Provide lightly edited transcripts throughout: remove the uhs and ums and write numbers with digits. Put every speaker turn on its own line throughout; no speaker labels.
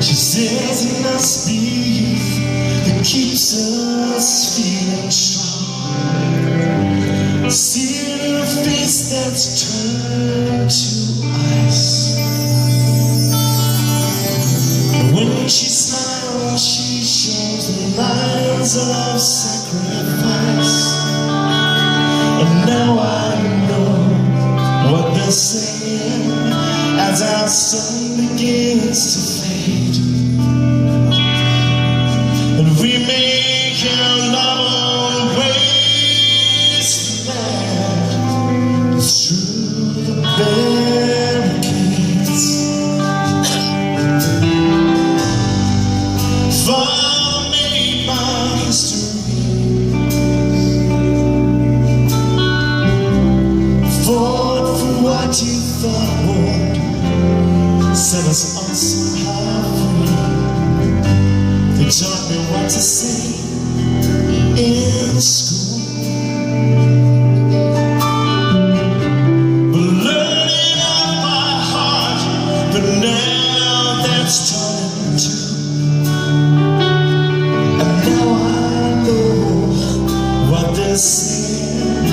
She says it must be youth that keeps us feeling strong. See her face that's turned to ice. When she smiles, she shows the lines of sacrifice. And now I know what they're saying as our sun begins to fade. And we make our love on wasteland through the barricades. Far made by history, fought for what you thought would set us on somehow free. They taught me what to say in school, but learning off my heart. But now that's turning too. And now I know what they're saying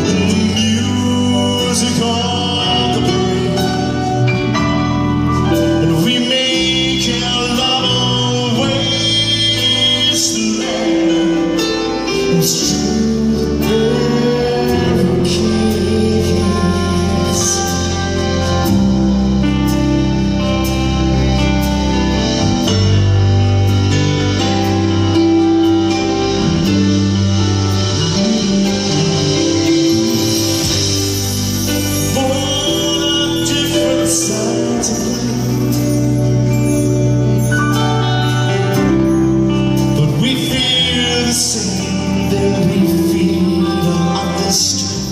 in the music on the brain. And we make our love on wasteland through the barricades. Born on different sides of life, but we feel the same that we feel on this street.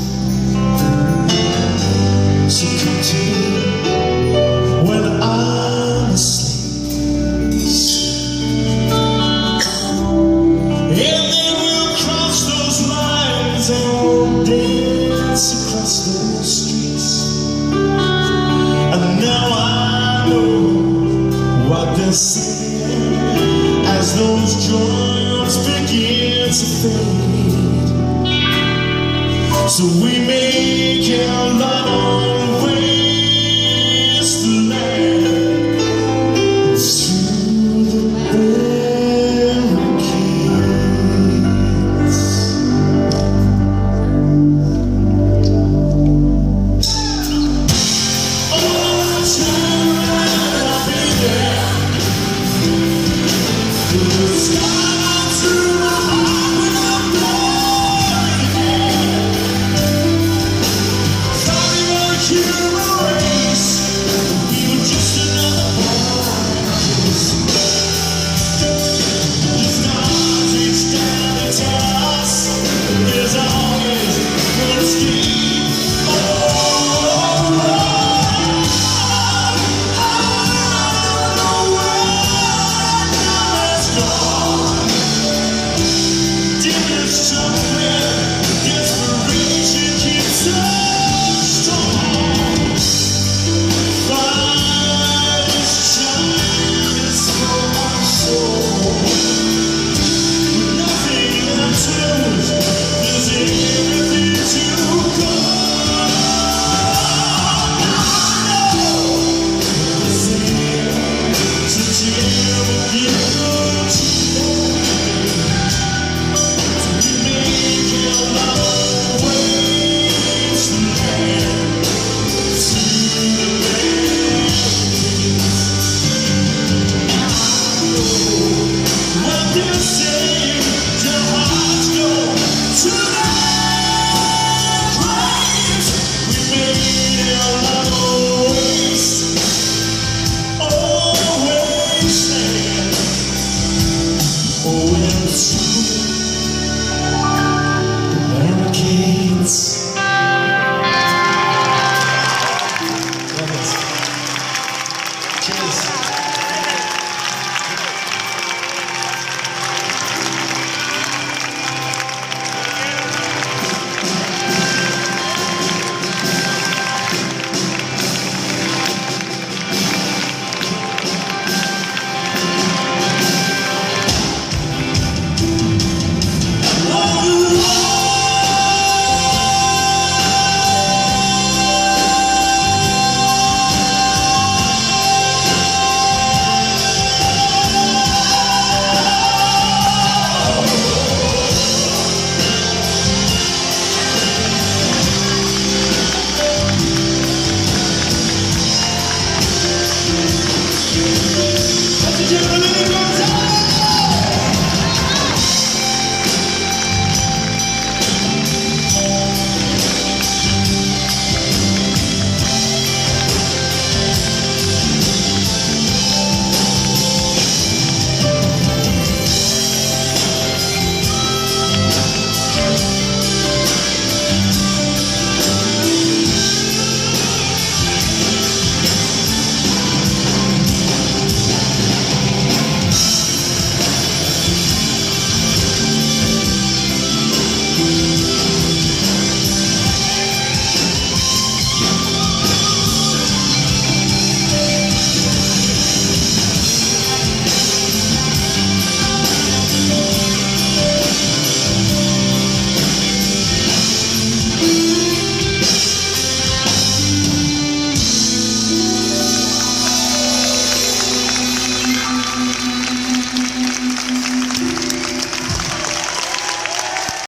So come to me when I'm asleep, and then we'll cross those lines and we'll dance across those streets. And now I know what they're saying as those drums begin to fade. So we may